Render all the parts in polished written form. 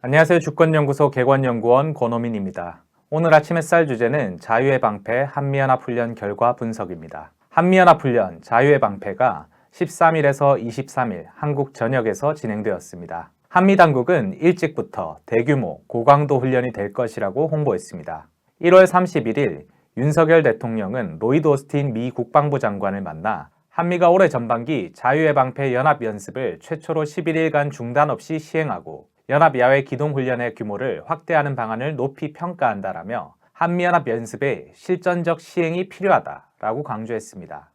안녕하세요. 주권연구소 개관연구원 권호민입니다. 오늘 아침 햇살 주제는 자유의 방패 한미연합훈련 결과 분석입니다. 한미연합훈련 자유의 방패가 13일에서 23일 한국 전역에서 진행되었습니다. 한미당국은 일찍부터 대규모 고강도 훈련이 될 것이라고 홍보했습니다. 1월 31일 윤석열 대통령은 로이드 오스틴 미 국방부 장관을 만나 한미가 올해 전반기 자유의 방패 연합 연습을 최초로 11일간 중단 없이 시행하고 연합 야외 기동 훈련의 규모를 확대하는 방안을 높이 평가한다라며 한미연합 연습의 실전적 시행이 필요하다라고 강조했습니다.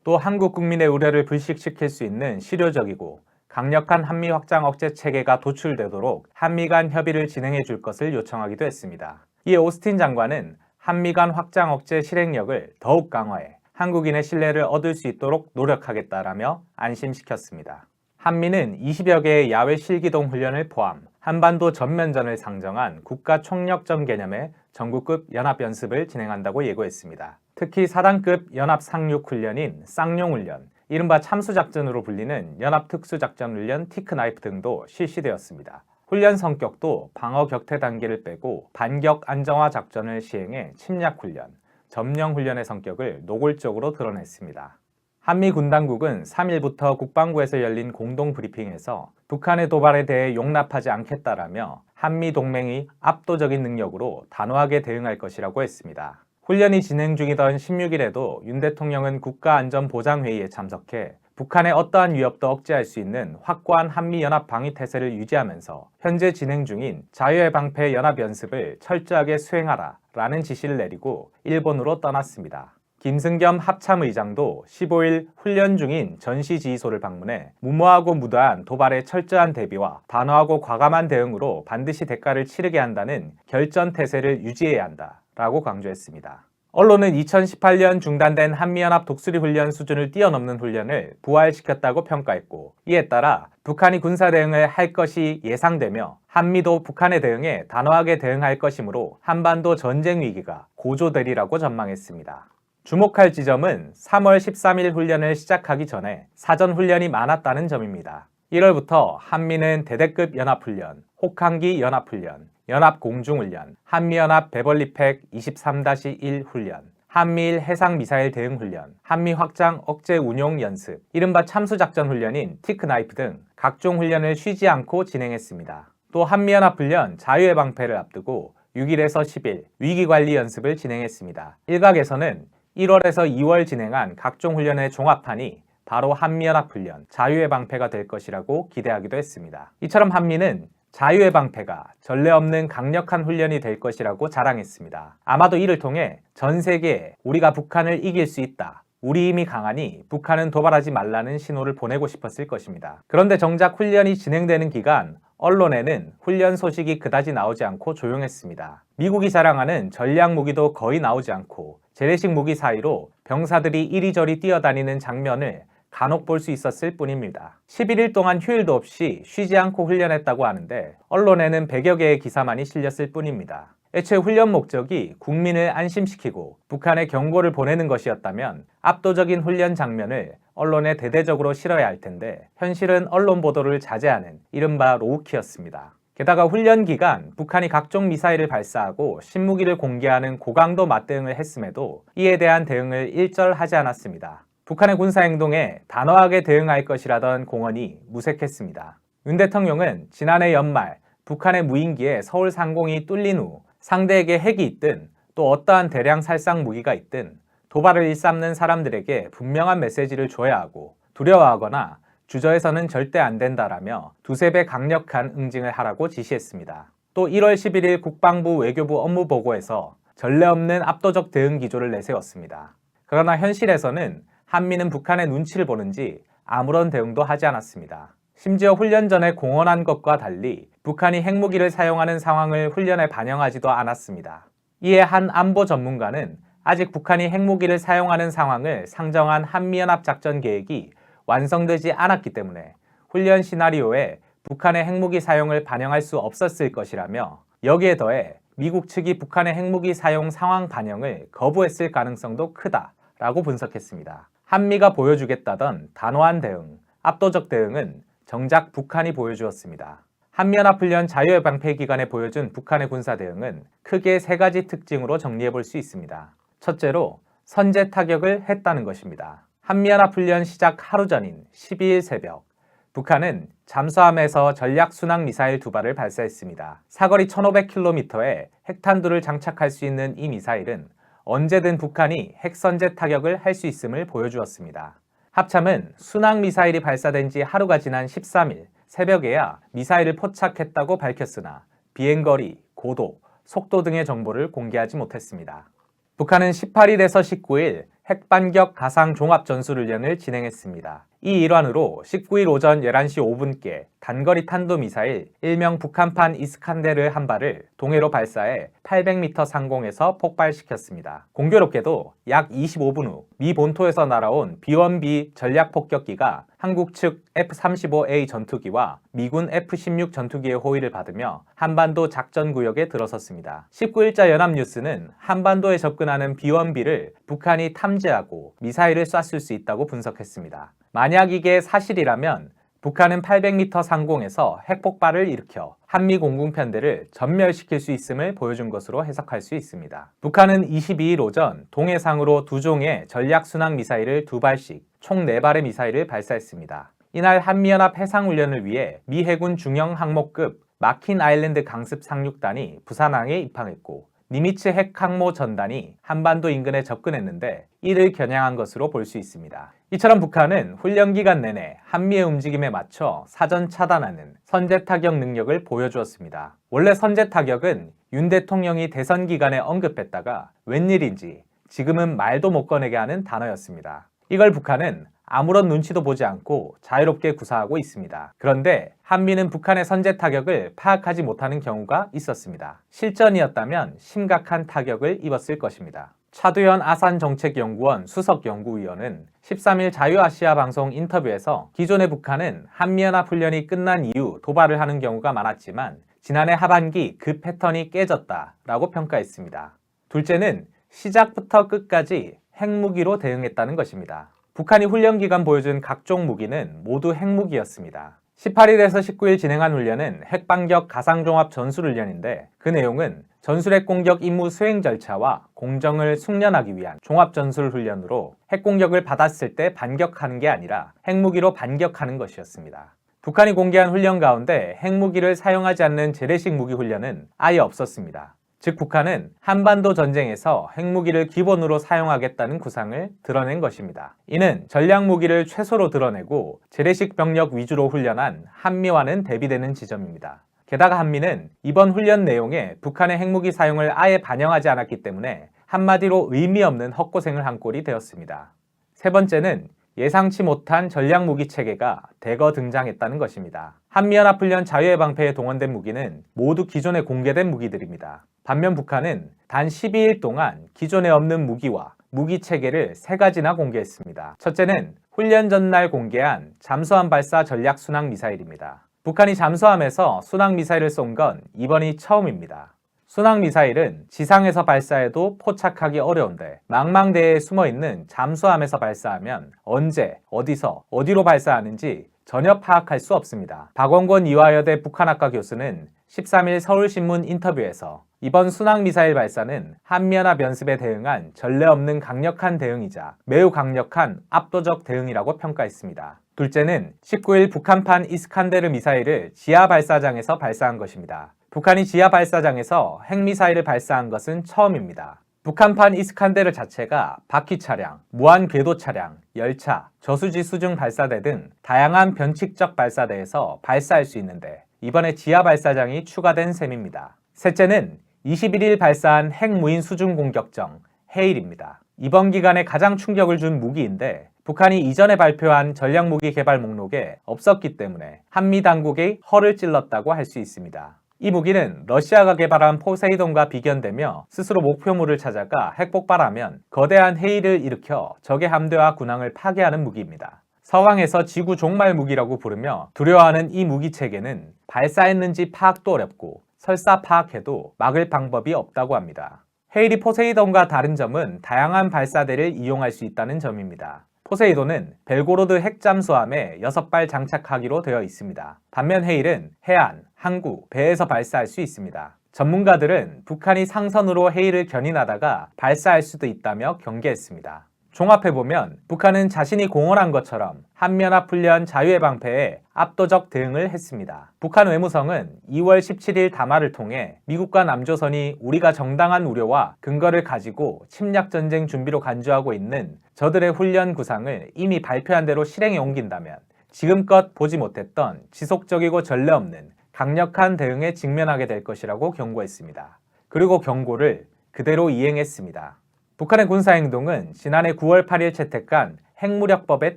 또 한국 국민의 우려를 불식시킬 수 있는 실효적이고 강력한 한미 확장 억제 체계가 도출되도록 한미 간 협의를 진행해 줄 것을 요청하기도 했습니다. 이에 오스틴 장관은 한미 간 확장 억제 실행력을 더욱 강화해 한국인의 신뢰를 얻을 수 있도록 노력하겠다라며 안심시켰습니다. 한미는 20여 개의 야외 실기동 훈련을 포함 한반도 전면전을 상정한 국가 총력전 개념의 전국급 연합연습을 진행한다고 예고했습니다. 특히 4단급 연합 상륙 훈련인 쌍용훈련, 이른바 참수작전으로 불리는 연합특수작전훈련 티크나이프 등도 실시되었습니다. 훈련 성격도 방어 격퇴 단계를 빼고 반격 안정화 작전을 시행해 침략훈련, 점령훈련의 성격을 노골적으로 드러냈습니다. 한미 군당국은 3일부터 국방부에서 열린 공동 브리핑에서 북한의 도발에 대해 용납하지 않겠다라며 한미 동맹이 압도적인 능력으로 단호하게 대응할 것이라고 했습니다. 훈련이 진행 중이던 16일에도 윤 대통령은 국가안전보장회의에 참석해 북한의 어떠한 위협도 억제할 수 있는 확고한 한미연합 방위태세를 유지하면서 현재 진행 중인 자유의 방패 연합연습을 철저하게 수행하라라는 지시를 내리고 일본으로 떠났습니다. 김승겸 합참의장도 15일 훈련 중인 전시지휘소를 방문해 무모하고 무도한 도발의 철저한 대비와 단호하고 과감한 대응으로 반드시 대가를 치르게 한다는 결전태세를 유지해야 한다라고 강조했습니다. 언론은 2018년 중단된 한미연합 독수리 훈련 수준을 뛰어넘는 훈련을 부활시켰다고 평가했고, 이에 따라 북한이 군사대응을 할 것이 예상되며 한미도 북한의 대응에 단호하게 대응할 것이므로 한반도 전쟁 위기가 고조되리라고 전망했습니다. 주목할 지점은 3월 13일 훈련을 시작하기 전에 사전 훈련이 많았다는 점입니다. 1월부터 한미는 대대급 연합훈련, 혹한기 연합훈련, 연합공중훈련, 한미연합 베벌리팩 23-1 훈련, 한미일 해상미사일 대응훈련, 한미확장 억제 운용 연습, 이른바 참수작전 훈련인 티크나이프 등 각종 훈련을 쉬지 않고 진행했습니다. 또 한미연합훈련 자유의 방패를 앞두고 6일에서 10일 위기관리 연습을 진행했습니다. 일각에서는 1월에서 2월 진행한 각종 훈련의 종합판이 바로 한미연합훈련, 자유의 방패가 될 것이라고 기대하기도 했습니다. 이처럼 한미는 자유의 방패가 전례 없는 강력한 훈련이 될 것이라고 자랑했습니다. 아마도 이를 통해 전 세계에 우리가 북한을 이길 수 있다, 우리 힘이 강하니 북한은 도발하지 말라는 신호를 보내고 싶었을 것입니다. 그런데 정작 훈련이 진행되는 기간 언론에는 훈련 소식이 그다지 나오지 않고 조용했습니다. 미국이 자랑하는 전략 무기도 거의 나오지 않고 재래식 무기 사이로 병사들이 이리저리 뛰어다니는 장면을 간혹 볼 수 있었을 뿐입니다. 11일 동안 휴일도 없이 쉬지 않고 훈련했다고 하는데 언론에는 100여 개의 기사만이 실렸을 뿐입니다. 애초에 훈련 목적이 국민을 안심시키고 북한에 경고를 보내는 것이었다면 압도적인 훈련 장면을 언론에 대대적으로 실어야 할 텐데 현실은 언론 보도를 자제하는 이른바 로우키였습니다. 게다가 훈련 기간 북한이 각종 미사일을 발사하고 신무기를 공개하는 고강도 맞대응을 했음에도 이에 대한 대응을 일절하지 않았습니다. 북한의 군사행동에 단호하게 대응할 것이라던 공언이 무색했습니다. 윤 대통령은 지난해 연말 북한의 무인기에 서울 상공이 뚫린 후 상대에게 핵이 있든 또 어떠한 대량 살상 무기가 있든 도발을 일삼는 사람들에게 분명한 메시지를 줘야 하고 두려워하거나 주저해서는 절대 안 된다라며 두세 배 강력한 응징을 하라고 지시했습니다. 또 1월 11일 국방부 외교부 업무보고에서 전례 없는 압도적 대응 기조를 내세웠습니다. 그러나 현실에서는 한미는 북한의 눈치를 보는지 아무런 대응도 하지 않았습니다. 심지어 훈련 전에 공언한 것과 달리 북한이 핵무기를 사용하는 상황을 훈련에 반영하지도 않았습니다. 이에 한 안보 전문가는 아직 북한이 핵무기를 사용하는 상황을 상정한 한미연합 작전 계획이 완성되지 않았기 때문에 훈련 시나리오에 북한의 핵무기 사용을 반영할 수 없었을 것이라며 여기에 더해 미국 측이 북한의 핵무기 사용 상황 반영을 거부했을 가능성도 크다라고 분석했습니다. 한미가 보여주겠다던 단호한 대응, 압도적 대응은 정작 북한이 보여주었습니다. 한미연합훈련 자유의 방패 기간에 보여준 북한의 군사 대응은 크게 세 가지 특징으로 정리해 볼 수 있습니다. 첫째로 선제 타격을 했다는 것입니다. 한미연합훈련 시작 하루 전인 12일 새벽, 북한은 잠수함에서 전략순항 미사일 2발을 발사했습니다. 사거리 1500km에 핵탄두를 장착할 수 있는 이 미사일은 언제든 북한이 핵선제 타격을 할 수 있음을 보여주었습니다. 합참은 순항 미사일이 발사된 지 하루가 지난 13일 새벽에야 미사일을 포착했다고 밝혔으나 비행거리, 고도, 속도 등의 정보를 공개하지 못했습니다. 북한은 18일에서 19일 핵반격 가상 종합전술훈련을 진행했습니다. 이 일환으로 19일 오전 11시 5분께 단거리 탄도미사일 일명 북한판 이스칸데르 한 발을 동해로 발사해 800m 상공에서 폭발시켰습니다. 공교롭게도 약 25분 후 미 본토에서 날아온 B-1B 전략폭격기가 한국 측 F-35A 전투기와 미군 F-16 전투기의 호위를 받으며 한반도 작전구역에 들어섰습니다. 19일자 연합뉴스는 한반도에 접근하는 B-1B를 북한이 탐지하고 미사일을 쐈을 수 있다고 분석했습니다. 만약 이게 사실이라면 북한은 800m 상공에서 핵폭발을 일으켜 한미 공군편대를 전멸시킬 수 있음을 보여준 것으로 해석할 수 있습니다. 북한은 22일 오전 동해상으로 2종의 전략순항 미사일을 2발씩 총 4발의 미사일을 발사했습니다. 이날 한미연합 해상훈련을 위해 미 해군 중형 항모급 마킨 아일랜드 강습 상륙단이 부산항에 입항했고 니미츠 핵항모 전단이 한반도 인근에 접근했는데 이를 겨냥한 것으로 볼 수 있습니다. 이처럼 북한은 훈련 기간 내내 한미의 움직임에 맞춰 사전 차단하는 선제 타격 능력을 보여주었습니다. 원래 선제 타격은 윤 대통령이 대선 기간에 언급했다가 웬일인지 지금은 말도 못 꺼내게 하는 단어였습니다. 이걸 북한은 아무런 눈치도 보지 않고 자유롭게 구사하고 있습니다. 그런데 한미는 북한의 선제 타격을 파악하지 못하는 경우가 있었습니다. 실전이었다면 심각한 타격을 입었을 것입니다. 차두현 아산정책연구원 수석연구위원은 13일 자유아시아 방송 인터뷰에서 기존의 북한은 한미연합훈련이 끝난 이후 도발을 하는 경우가 많았지만 지난해 하반기 그 패턴이 깨졌다라고 평가했습니다. 둘째는 시작부터 끝까지 핵무기로 대응했다는 것입니다. 북한이 훈련 기간 보여준 각종 무기는 모두 핵무기였습니다. 18일에서 19일 진행한 훈련은 핵반격 가상종합 전술훈련인데 그 내용은 전술핵 공격 임무 수행 절차와 공정을 숙련하기 위한 종합전술훈련으로 핵공격을 받았을 때 반격하는 게 아니라 핵무기로 반격하는 것이었습니다. 북한이 공개한 훈련 가운데 핵무기를 사용하지 않는 재래식 무기 훈련은 아예 없었습니다. 즉 북한은 한반도 전쟁에서 핵무기를 기본으로 사용하겠다는 구상을 드러낸 것입니다. 이는 전략무기를 최소로 드러내고 재래식 병력 위주로 훈련한 한미와는 대비되는 지점입니다. 게다가 한미는 이번 훈련 내용에 북한의 핵무기 사용을 아예 반영하지 않았기 때문에 한마디로 의미 없는 헛고생을 한 꼴이 되었습니다. 세 번째는 예상치 못한 전략무기 체계가 대거 등장했다는 것입니다. 한미연합훈련 자유의 방패에 동원된 무기는 모두 기존에 공개된 무기들입니다. 반면 북한은 단 12일 동안 기존에 없는 무기와 무기 체계를 3가지나 공개했습니다. 첫째는 훈련 전날 공개한 잠수함 발사 전략 순항 미사일입니다. 북한이 잠수함에서 순항 미사일을 쏜 건 이번이 처음입니다. 순항 미사일은 지상에서 발사해도 포착하기 어려운데 망망대해에 숨어있는 잠수함에서 발사하면 언제, 어디서, 어디로 발사하는지 전혀 파악할 수 없습니다. 박원권 이화여대 북한학과 교수는 13일 서울신문 인터뷰에서 이번 순항미사일 발사는 한미연합 연습에 대응한 전례 없는 강력한 대응이자 매우 강력한 압도적 대응이라고 평가했습니다. 둘째는 19일 북한판 이스칸데르 미사일을 지하 발사장에서 발사한 것입니다. 북한이 지하 발사장에서 핵미사일을 발사한 것은 처음입니다. 북한판 이스칸데르 자체가 바퀴 차량, 무한 궤도 차량, 열차, 저수지 수중 발사대 등 다양한 변칙적 발사대에서 발사할 수 있는데 이번에 지하 발사장이 추가된 셈입니다. 셋째는 21일 발사한 핵무인 수중 공격정 헤일입니다. 이번 기간에 가장 충격을 준 무기인데 북한이 이전에 발표한 전략무기 개발 목록에 없었기 때문에 한미 당국의 허를 찔렀다고 할 수 있습니다. 이 무기는 러시아가 개발한 포세이돈과 비견되며 스스로 목표물을 찾아가 핵폭발하면 거대한 해일을 일으켜 적의 함대와 군항을 파괴하는 무기입니다. 서방에서 지구 종말 무기라고 부르며 두려워하는 이 무기 체계는 발사했는지 파악도 어렵고 설사 파악해도 막을 방법이 없다고 합니다. 헤일이 포세이돈과 다른 점은 다양한 발사대를 이용할 수 있다는 점입니다. 포세이돈은 벨고로드 핵잠수함에 6발 장착하기로 되어 있습니다. 반면 헤일은 해안, 항구, 배에서 발사할 수 있습니다. 전문가들은 북한이 상선으로 헤일을 견인하다가 발사할 수도 있다며 경계했습니다. 종합해보면 북한은 자신이 공언한 것처럼 한미연합훈련 자유의 방패에 압도적 대응을 했습니다. 북한 외무성은 2월 17일 담화를 통해 미국과 남조선이 우리가 정당한 우려와 근거를 가지고 침략전쟁 준비로 간주하고 있는 저들의 훈련 구상을 이미 발표한 대로 실행에 옮긴다면 지금껏 보지 못했던 지속적이고 전례 없는 강력한 대응에 직면하게 될 것이라고 경고했습니다. 그리고 경고를 그대로 이행했습니다. 북한의 군사행동은 지난해 9월 8일 채택한 핵무력법에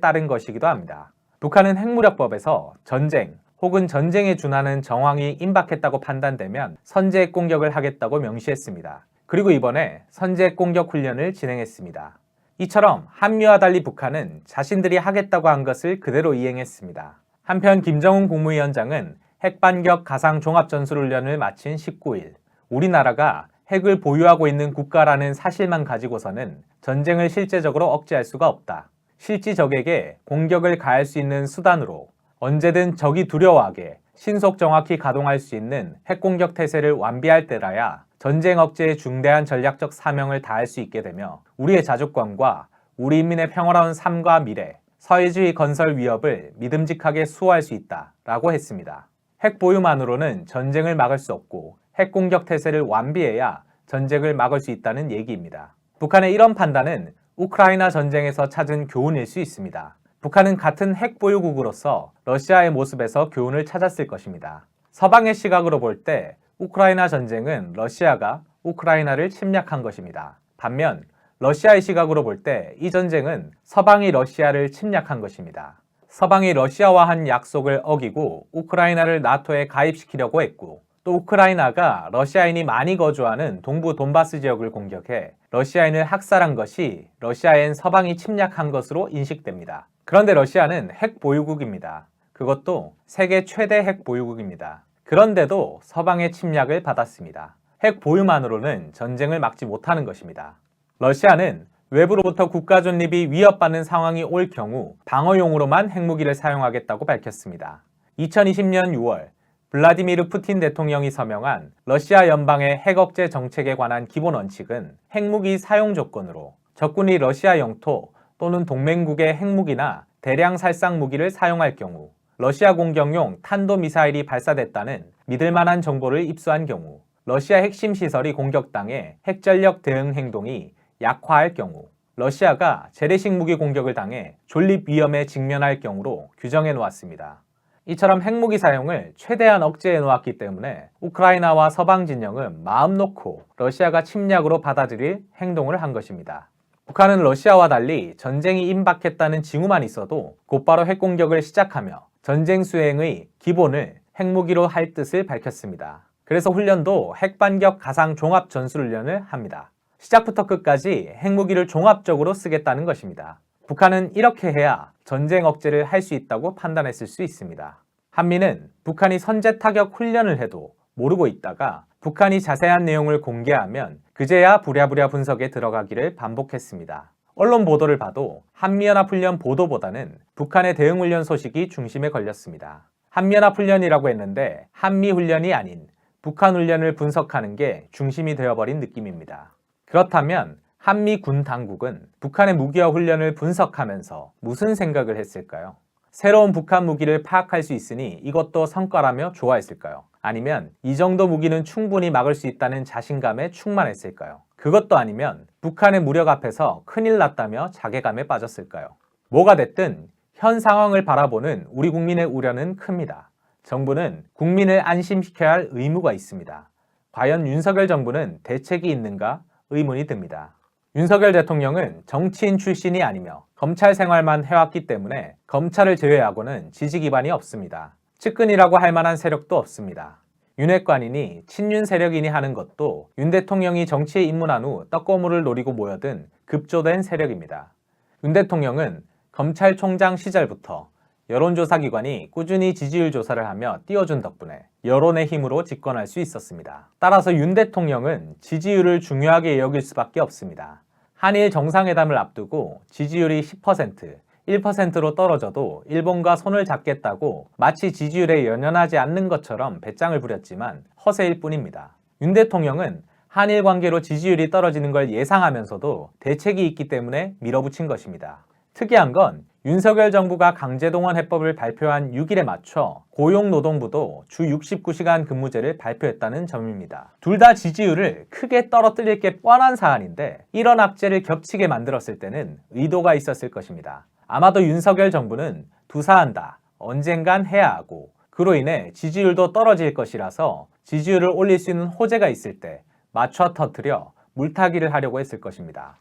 따른 것이기도 합니다. 북한은 핵무력법에서 전쟁 혹은 전쟁에 준하는 정황이 임박했다고 판단되면 선제 공격을 하겠다고 명시했습니다. 그리고 이번에 선제 공격 훈련을 진행했습니다. 이처럼 한미와 달리 북한은 자신들이 하겠다고 한 것을 그대로 이행했습니다. 한편 김정은 국무위원장은 핵반격 가상 종합전술훈련을 마친 19일 우리나라가 핵을 보유하고 있는 국가라는 사실만 가지고서는 전쟁을 실제적으로 억제할 수가 없다. 실제 적에게 공격을 가할 수 있는 수단으로 언제든 적이 두려워하게 신속 정확히 가동할 수 있는 핵공격 태세를 완비할 때라야 전쟁 억제의 중대한 전략적 사명을 다할 수 있게 되며 우리의 자주권과 우리 인민의 평화로운 삶과 미래, 사회주의 건설 위협을 믿음직하게 수호할 수 있다라고 했습니다. 핵 보유만으로는 전쟁을 막을 수 없고 핵공격 태세를 완비해야 전쟁을 막을 수 있다는 얘기입니다. 북한의 이런 판단은 우크라이나 전쟁에서 찾은 교훈일 수 있습니다. 북한은 같은 핵 보유국으로서 러시아의 모습에서 교훈을 찾았을 것입니다. 서방의 시각으로 볼 때 우크라이나 전쟁은 러시아가 우크라이나를 침략한 것입니다. 반면 러시아의 시각으로 볼 때 이 전쟁은 서방이 러시아를 침략한 것입니다. 서방이 러시아와 한 약속을 어기고 우크라이나를 나토에 가입시키려고 했고 또 우크라이나가 러시아인이 많이 거주하는 동부 돈바스 지역을 공격해 러시아인을 학살한 것이 러시아엔 서방이 침략한 것으로 인식됩니다. 그런데 러시아는 핵 보유국입니다. 그것도 세계 최대 핵 보유국입니다. 그런데도 서방의 침략을 받았습니다. 핵 보유만으로는 전쟁을 막지 못하는 것입니다. 러시아는 외부로부터 국가 존립이 위협받는 상황이 올 경우 방어용으로만 핵무기를 사용하겠다고 밝혔습니다. 2020년 6월 블라디미르 푸틴 대통령이 서명한 러시아 연방의 핵억제 정책에 관한 기본 원칙은 핵무기 사용 조건으로 적군이 러시아 영토 또는 동맹국의 핵무기나 대량 살상 무기를 사용할 경우 러시아 공격용 탄도미사일이 발사됐다는 믿을 만한 정보를 입수한 경우 러시아 핵심 시설이 공격당해 핵전력 대응 행동이 약화할 경우 러시아가 재래식 무기 공격을 당해 존립 위험에 직면할 경우로 규정해 놓았습니다. 이처럼 핵무기 사용을 최대한 억제해 놓았기 때문에 우크라이나와 서방 진영은 마음 놓고 러시아가 침략으로 받아들일 행동을 한 것입니다. 북한은 러시아와 달리 전쟁이 임박했다는 징후만 있어도 곧바로 핵공격을 시작하며 전쟁 수행의 기본을 핵무기로 할 뜻을 밝혔습니다. 그래서 훈련도 핵반격 가상 종합 전술훈련을 합니다. 시작부터 끝까지 핵무기를 종합적으로 쓰겠다는 것입니다. 북한은 이렇게 해야 전쟁 억제를 할 수 있다고 판단했을 수 있습니다. 한미는 북한이 선제 타격 훈련을 해도 모르고 있다가 북한이 자세한 내용을 공개하면 그제야 부랴부랴 분석에 들어가기를 반복했습니다. 언론 보도를 봐도 한미연합훈련 보도보다는 북한의 대응훈련 소식이 중심에 걸렸습니다. 한미연합훈련이라고 했는데 한미훈련이 아닌 북한훈련을 분석하는 게 중심이 되어버린 느낌입니다. 그렇다면 한미 군 당국은 북한의 무기화 훈련을 분석하면서 무슨 생각을 했을까요? 새로운 북한 무기를 파악할 수 있으니 이것도 성과라며 좋아했을까요? 아니면 이 정도 무기는 충분히 막을 수 있다는 자신감에 충만했을까요? 그것도 아니면 북한의 무력 앞에서 큰일 났다며 자괴감에 빠졌을까요? 뭐가 됐든 현 상황을 바라보는 우리 국민의 우려는 큽니다. 정부는 국민을 안심시켜야 할 의무가 있습니다. 과연 윤석열 정부는 대책이 있는가 의문이 듭니다. 윤석열 대통령은 정치인 출신이 아니며 검찰 생활만 해왔기 때문에 검찰을 제외하고는 지지 기반이 없습니다. 측근이라고 할 만한 세력도 없습니다. 윤핵관이니 친윤 세력이니 하는 것도 윤 대통령이 정치에 입문한 후 떡고물을 노리고 모여든 급조된 세력입니다. 윤 대통령은 검찰총장 시절부터 여론조사기관이 꾸준히 지지율 조사를 하며 띄워준 덕분에 여론의 힘으로 집권할 수 있었습니다. 따라서 윤 대통령은 지지율을 중요하게 여길 수밖에 없습니다. 한일 정상회담을 앞두고 지지율이 10%, 1%로 떨어져도 일본과 손을 잡겠다고 마치 지지율에 연연하지 않는 것처럼 배짱을 부렸지만 허세일 뿐입니다. 윤 대통령은 한일 관계로 지지율이 떨어지는 걸 예상하면서도 대책이 있기 때문에 밀어붙인 것입니다. 특이한 건 윤석열 정부가 강제동원 해법을 발표한 6일에 맞춰 고용노동부도 주 69시간 근무제를 발표했다는 점입니다. 둘 다 지지율을 크게 떨어뜨릴 게 뻔한 사안인데 이런 악재를 겹치게 만들었을 때는 의도가 있었을 것입니다. 아마도 윤석열 정부는 투사한다, 언젠간 해야 하고 그로 인해 지지율도 떨어질 것이라서 지지율을 올릴 수 있는 호재가 있을 때 맞춰 터뜨려 물타기를 하려고 했을 것입니다.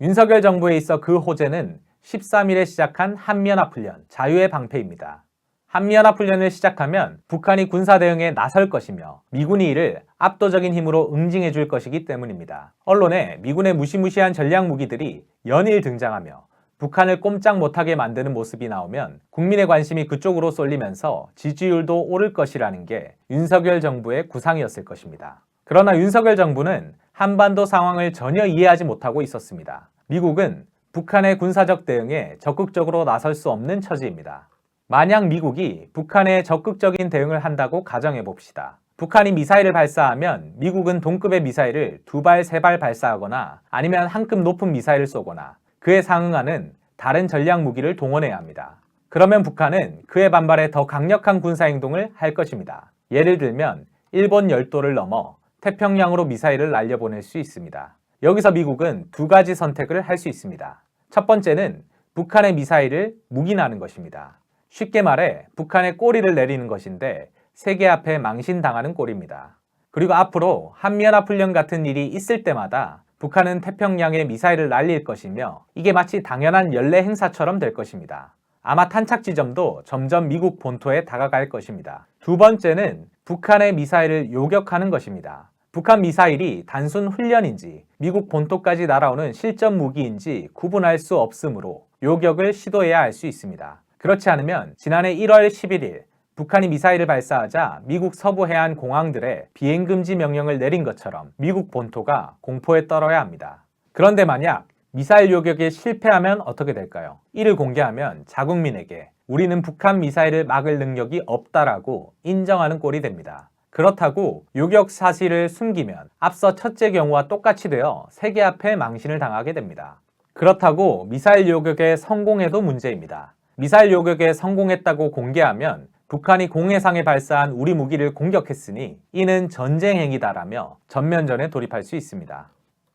윤석열 정부에 있어 그 호재는 13일에 시작한 한미연합훈련, 자유의 방패입니다. 한미연합훈련을 시작하면 북한이 군사대응에 나설 것이며 미군이 이를 압도적인 힘으로 응징해 줄 것이기 때문입니다. 언론에 미군의 무시무시한 전략 무기들이 연일 등장하며 북한을 꼼짝 못하게 만드는 모습이 나오면 국민의 관심이 그쪽으로 쏠리면서 지지율도 오를 것이라는 게 윤석열 정부의 구상이었을 것입니다. 그러나 윤석열 정부는 한반도 상황을 전혀 이해하지 못하고 있었습니다. 미국은 북한의 군사적 대응에 적극적으로 나설 수 없는 처지입니다. 만약 미국이 북한에 적극적인 대응을 한다고 가정해 봅시다. 북한이 미사일을 발사하면 미국은 동급의 미사일을 2발, 3발 발사하거나 아니면 한 급 높은 미사일을 쏘거나 그에 상응하는 다른 전략 무기를 동원해야 합니다. 그러면 북한은 그에 반발해 더 강력한 군사행동을 할 것입니다. 예를 들면 일본 열도를 넘어 태평양으로 미사일을 날려보낼 수 있습니다. 여기서 미국은 두 가지 선택을 할 수 있습니다. 첫 번째는 북한의 미사일을 묵인하는 것입니다. 쉽게 말해 북한의 꼬리를 내리는 것인데 세계 앞에 망신당하는 꼴입니다. 그리고 앞으로 한미연합훈련 같은 일이 있을 때마다 북한은 태평양에 미사일을 날릴 것이며 이게 마치 당연한 연례 행사처럼 될 것입니다. 아마 탄착 지점도 점점 미국 본토에 다가갈 것입니다. 두 번째는 북한의 미사일을 요격하는 것입니다. 북한 미사일이 단순 훈련인지 미국 본토까지 날아오는 실전 무기인지 구분할 수 없으므로 요격을 시도해야 할 수 있습니다. 그렇지 않으면 지난해 1월 11일 북한이 미사일을 발사하자 미국 서부 해안 공항들에 비행금지 명령을 내린 것처럼 미국 본토가 공포에 떨어야 합니다. 그런데 만약 미사일 요격에 실패하면 어떻게 될까요? 이를 공개하면 자국민에게 우리는 북한 미사일을 막을 능력이 없다라고 인정하는 꼴이 됩니다. 그렇다고 요격 사실을 숨기면 앞서 첫째 경우와 똑같이 되어 세계 앞에 망신을 당하게 됩니다. 그렇다고 미사일 요격에 성공해도 문제입니다. 미사일 요격에 성공했다고 공개하면 북한이 공해상에 발사한 우리 무기를 공격했으니 이는 전쟁 행위다라며 전면전에 돌입할 수 있습니다.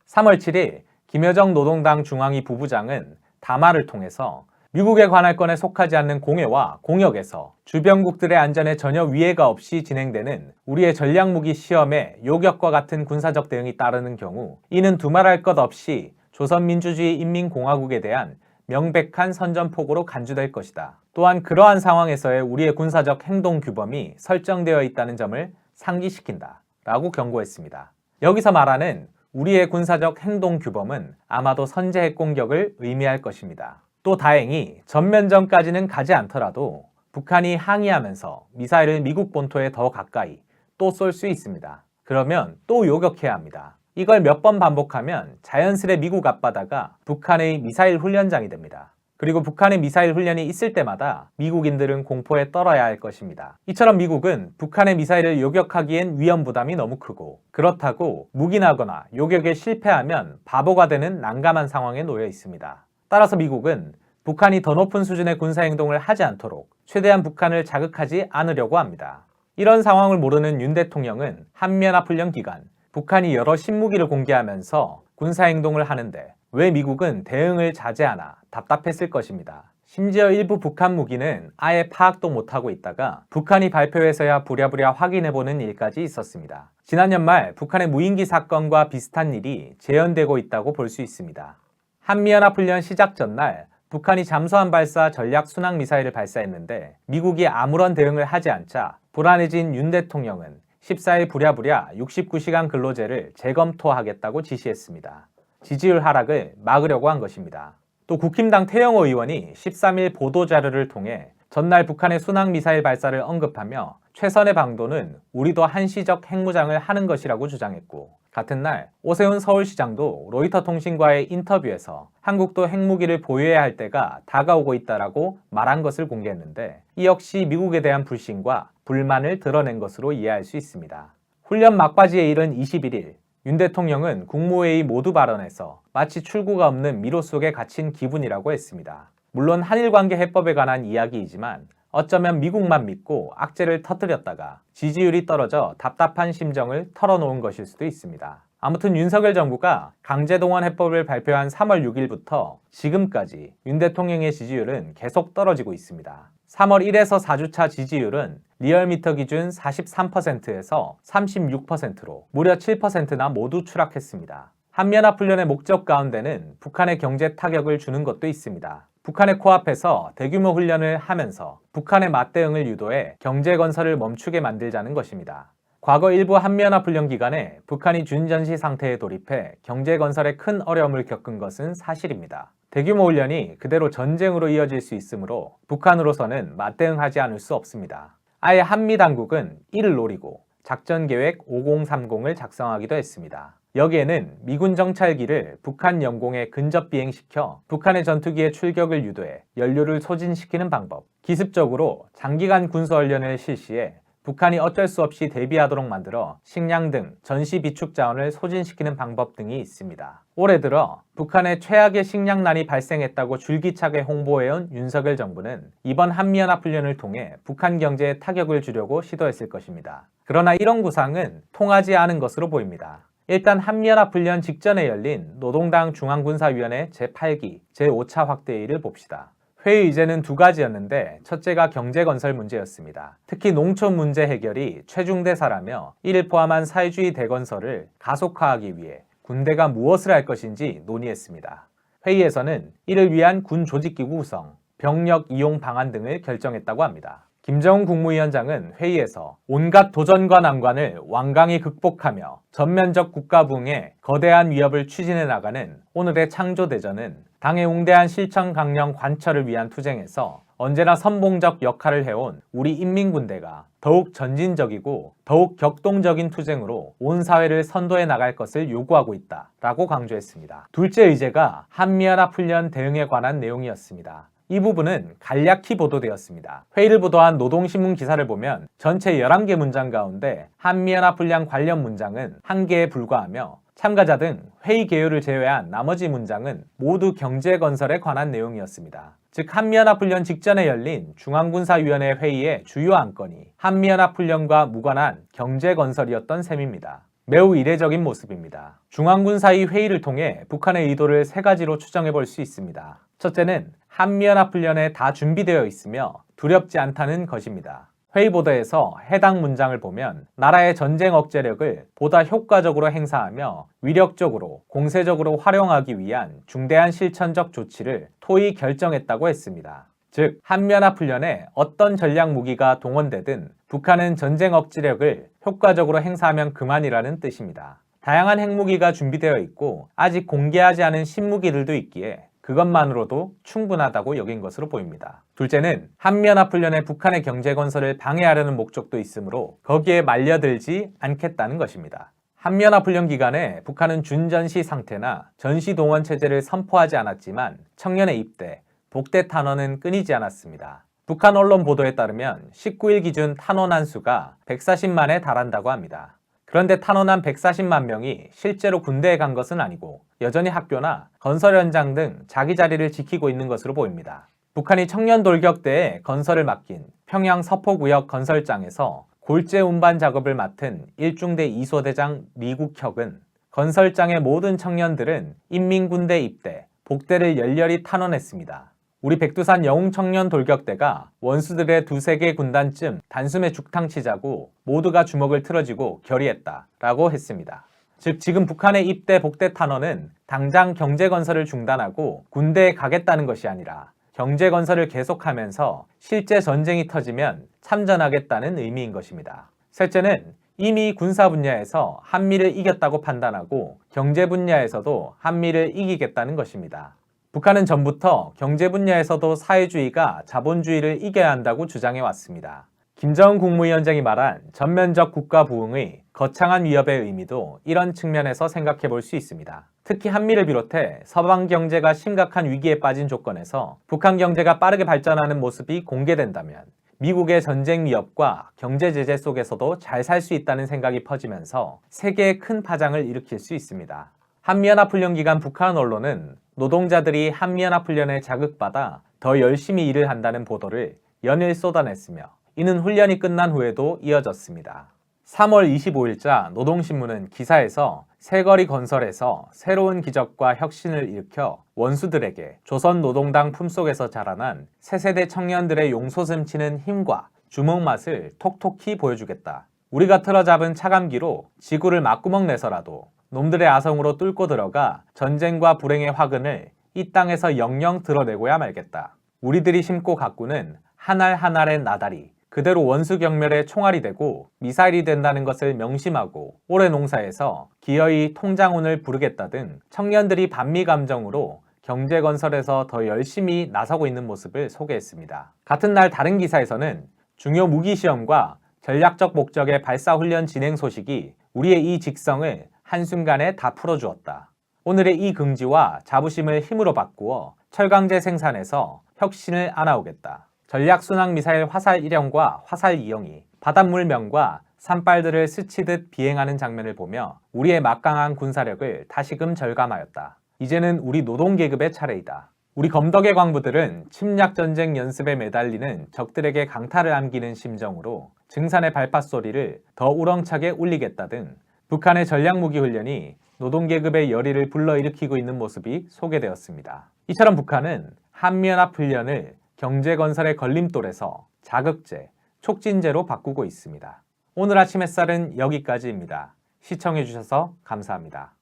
3월 7일 김여정 노동당 중앙위 부부장은 담화를 통해서 미국의 관할권에 속하지 않는 공해와 공역에서 주변국들의 안전에 전혀 위해가 없이 진행되는 우리의 전략무기 시험에 요격과 같은 군사적 대응이 따르는 경우 이는 두말할 것 없이 조선민주주의 인민공화국에 대한 명백한 선전포고로 간주될 것이다. 또한 그러한 상황에서의 우리의 군사적 행동 규범이 설정되어 있다는 점을 상기시킨다 라고 경고했습니다. 여기서 말하는 우리의 군사적 행동 규범은 아마도 선제 핵공격을 의미할 것입니다. 또 다행히 전면전까지는 가지 않더라도 북한이 항의하면서 미사일을 미국 본토에 더 가까이 또 쏠 수 있습니다. 그러면 또 요격해야 합니다. 이걸 몇 번 반복하면 자연스레 미국 앞바다가 북한의 미사일 훈련장이 됩니다. 그리고 북한의 미사일 훈련이 있을 때마다 미국인들은 공포에 떨어야 할 것입니다. 이처럼 미국은 북한의 미사일을 요격하기엔 위험 부담이 너무 크고 그렇다고 묵인하거나 요격에 실패하면 바보가 되는 난감한 상황에 놓여 있습니다. 따라서 미국은 북한이 더 높은 수준의 군사행동을 하지 않도록 최대한 북한을 자극하지 않으려고 합니다. 이런 상황을 모르는 윤 대통령은 한미연합훈련 기간 북한이 여러 신무기를 공개하면서 군사행동을 하는데 왜 미국은 대응을 자제하나 답답했을 것입니다. 심지어 일부 북한 무기는 아예 파악도 못하고 있다가 북한이 발표해서야 부랴부랴 확인해보는 일까지 있었습니다. 지난 연말 북한의 무인기 사건과 비슷한 일이 재현되고 있다고 볼 수 있습니다. 한미연합훈련 시작 전날 북한이 잠수함 발사 전략 순항 미사일을 발사했는데 미국이 아무런 대응을 하지 않자 불안해진 윤 대통령은 14일 부랴부랴 69시간 근로제를 재검토하겠다고 지시했습니다. 지지율 하락을 막으려고 한 것입니다. 또 국힘당 태영호 의원이 13일 보도자료를 통해 전날 북한의 순항미사일 발사를 언급하며 최선의 방도는 우리도 한시적 핵무장을 하는 것이라고 주장했고, 같은 날 오세훈 서울시장도 로이터 통신과의 인터뷰에서 한국도 핵무기를 보유해야 할 때가 다가오고 있다라고 말한 것을 공개했는데, 이 역시 미국에 대한 불신과 불만을 드러낸 것으로 이해할 수 있습니다. 훈련 막바지에 이른 21일, 윤 대통령은 국무회의 모두 발언에서 마치 출구가 없는 미로 속에 갇힌 기분이라고 했습니다. 물론 한일관계 해법에 관한 이야기이지만 어쩌면 미국만 믿고 악재를 터뜨렸다가 지지율이 떨어져 답답한 심정을 털어놓은 것일 수도 있습니다. 아무튼 윤석열 정부가 강제동원 해법을 발표한 3월 6일부터 지금까지 윤 대통령의 지지율은 계속 떨어지고 있습니다. 3월 1에서 4주차 지지율은 리얼미터 기준 43%에서 36%로 무려 7%나 모두 추락했습니다. 한미연합훈련의 목적 가운데는 북한의 경제 타격을 주는 것도 있습니다. 북한의 코앞에서 대규모 훈련을 하면서 북한의 맞대응을 유도해 경제 건설을 멈추게 만들자는 것입니다. 과거 일부 한미연합훈련 기간에 북한이 준전시 상태에 돌입해 경제 건설에 큰 어려움을 겪은 것은 사실입니다. 대규모 훈련이 그대로 전쟁으로 이어질 수 있으므로 북한으로서는 맞대응하지 않을 수 없습니다. 아예 한미 당국은 이를 노리고 작전계획 5030을 작성하기도 했습니다. 여기에는 미군 정찰기를 북한 영공에 근접 비행시켜 북한의 전투기의 출격을 유도해 연료를 소진시키는 방법, 기습적으로 장기간 군수훈련을 실시해 북한이 어쩔 수 없이 대비하도록 만들어 식량 등 전시 비축 자원을 소진시키는 방법 등이 있습니다. 올해 들어 북한의 최악의 식량난이 발생했다고 줄기차게 홍보해온 윤석열 정부는 이번 한미연합훈련을 통해 북한 경제에 타격을 주려고 시도했을 것입니다. 그러나 이런 구상은 통하지 않은 것으로 보입니다. 일단 한미연합훈련 직전에 열린 노동당 중앙군사위원회 제8기, 제5차 확대회의를 봅시다. 회의 의제는 두 가지였는데 첫째가 경제건설 문제였습니다. 특히 농촌 문제 해결이 최중대사라며 이를 포함한 사회주의 대건설을 가속화하기 위해 군대가 무엇을 할 것인지 논의했습니다. 회의에서는 이를 위한 군 조직기구 구성, 병력 이용 방안 등을 결정했다고 합니다. 김정은 국무위원장은 회의에서 온갖 도전과 난관을 완강히 극복하며 전면적 국가 부흥에 거대한 위협을 추진해 나가는 오늘의 창조대전은 당의 웅대한 실천 강령 관철을 위한 투쟁에서 언제나 선봉적 역할을 해온 우리 인민군대가 더욱 전진적이고 더욱 격동적인 투쟁으로 온 사회를 선도해 나갈 것을 요구하고 있다라고 강조했습니다. 둘째 의제가 한미연합훈련 대응에 관한 내용이었습니다. 이 부분은 간략히 보도되었습니다. 회의를 보도한 노동신문 기사를 보면 전체 11개 문장 가운데 한미연합훈련 관련 문장은 1개에 불과하며 참가자 등 회의 개요를 제외한 나머지 문장은 모두 경제건설에 관한 내용이었습니다. 즉 한미연합훈련 직전에 열린 중앙군사위원회 회의의 주요 안건이 한미연합훈련과 무관한 경제건설이었던 셈입니다. 매우 이례적인 모습입니다. 중앙군사위 회의를 통해 북한의 의도를 세 가지로 추정해 볼 수 있습니다. 첫째는 한미연합훈련에 다 준비되어 있으며 두렵지 않다는 것입니다. 회의 보도에서 해당 문장을 보면 나라의 전쟁 억제력을 보다 효과적으로 행사하며 위력적으로 공세적으로 활용하기 위한 중대한 실천적 조치를 토의 결정했다고 했습니다. 즉 한미연합훈련에 어떤 전략 무기가 동원되든 북한은 전쟁 억지력을 효과적으로 행사하면 그만이라는 뜻입니다. 다양한 핵무기가 준비되어 있고 아직 공개하지 않은 신무기들도 있기에 그것만으로도 충분하다고 여긴 것으로 보입니다. 둘째는 한미연합훈련에 북한의 경제건설을 방해하려는 목적도 있으므로 거기에 말려들지 않겠다는 것입니다. 한미연합훈련 기간에 북한은 준전시 상태나 전시동원 체제를 선포하지 않았지만 청년의 입대, 복대 탄원은 끊이지 않았습니다. 북한 언론 보도에 따르면 19일 기준 탄원한 수가 140만에 달한다고 합니다. 그런데 탄원한 140만 명이 실제로 군대에 간 것은 아니고 여전히 학교나 건설 현장 등 자기 자리를 지키고 있는 것으로 보입니다. 북한이 청년 돌격 때에 건설을 맡긴 평양 서포구역 건설장에서 골재 운반 작업을 맡은 1중대 2소대장 리국혁은 건설장의 모든 청년들은 인민군대 입대, 복대를 열렬히 탄원했습니다. 우리 백두산 영웅청년 돌격대가 원수들의 두세 개 군단쯤 단숨에 죽탕 치자고 모두가 주먹을 틀어쥐고 결의했다 라고 했습니다. 즉 지금 북한의 입대 복대 탄원은 당장 경제건설을 중단하고 군대에 가겠다는 것이 아니라 경제건설을 계속하면서 실제 전쟁이 터지면 참전하겠다는 의미인 것입니다. 셋째는 이미 군사 분야에서 한미를 이겼다고 판단하고 경제 분야에서도 한미를 이기겠다는 것입니다. 북한은 전부터 경제 분야에서도 사회주의가 자본주의를 이겨야 한다고 주장해 왔습니다. 김정은 국무위원장이 말한 전면적 국가 부흥의 거창한 위협의 의미도 이런 측면에서 생각해 볼 수 있습니다. 특히 한미를 비롯해 서방 경제가 심각한 위기에 빠진 조건에서 북한 경제가 빠르게 발전하는 모습이 공개된다면 미국의 전쟁 위협과 경제 제재 속에서도 잘 살 수 있다는 생각이 퍼지면서 세계에 큰 파장을 일으킬 수 있습니다. 한미연합훈련 기간 북한 언론은 노동자들이 한미연합훈련에 자극받아 더 열심히 일을 한다는 보도를 연일 쏟아냈으며 이는 훈련이 끝난 후에도 이어졌습니다. 3월 25일자 노동신문은 기사에서 새거리 건설에서 새로운 기적과 혁신을 일으켜 원수들에게 조선노동당 품속에서 자라난 새세대 청년들의 용솟음치는 힘과 주먹맛을 톡톡히 보여주겠다. 우리가 틀어잡은 차감기로 지구를 막구멍 내서라도 놈들의 아성으로 뚫고 들어가 전쟁과 불행의 화근을 이 땅에서 영영 드러내고야 말겠다. 우리들이 심고 가꾸는 한 알 한 알의 나달이 그대로 원수 경멸의 총알이 되고 미사일이 된다는 것을 명심하고 올해 농사에서 기어이 통장운을 부르겠다 등 청년들이 반미 감정으로 경제 건설에서 더 열심히 나서고 있는 모습을 소개했습니다. 같은 날 다른 기사에서는 중요 무기 시험과 전략적 목적의 발사 훈련 진행 소식이 우리의 이 직성을 한순간에 다 풀어주었다. 오늘의 이 긍지와 자부심을 힘으로 바꾸어 철강제 생산에서 혁신을 안아오겠다. 전략순항미사일 화살 1형과 화살 2형이 바닷물면과 산발들을 스치듯 비행하는 장면을 보며 우리의 막강한 군사력을 다시금 절감하였다. 이제는 우리 노동계급의 차례이다. 우리 검덕의 광부들은 침략전쟁 연습에 매달리는 적들에게 강타를 안기는 심정으로 증산의 발파소리를 더 우렁차게 울리겠다 등 북한의 전략무기 훈련이 노동계급의 열의를 불러일으키고 있는 모습이 소개되었습니다. 이처럼 북한은 한미연합훈련을 경제건설의 걸림돌에서 자극제, 촉진제로 바꾸고 있습니다. 오늘 아침 햇살은 여기까지입니다. 시청해주셔서 감사합니다.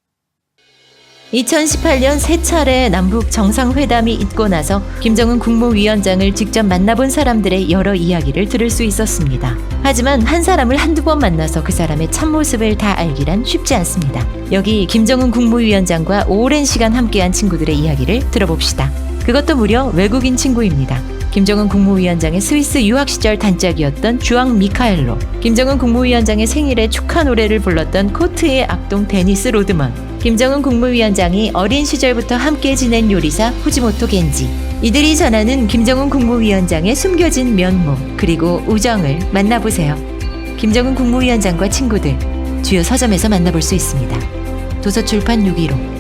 2018년 세 차례 남북 정상회담이 있고 나서 김정은 국무위원장을 직접 만나본 사람들의 여러 이야기를 들을 수 있었습니다. 하지만 한 사람을 한두 번 만나서 그 사람의 참모습을 다 알기란 쉽지 않습니다. 여기 김정은 국무위원장과 오랜 시간 함께한 친구들의 이야기를 들어봅시다. 그것도 무려 외국인 친구입니다. 김정은 국무위원장의 스위스 유학 시절 단짝이었던 주앙 미카엘로, 김정은 국무위원장의 생일에 축하 노래를 불렀던 코트의 악동 데니스 로드먼, 김정은 국무위원장이 어린 시절부터 함께 지낸 요리사 후지모토 겐지, 이들이 전하는 김정은 국무위원장의 숨겨진 면모 그리고 우정을 만나보세요. 김정은 국무위원장과 친구들, 주요 서점에서 만나볼 수 있습니다. 도서출판 615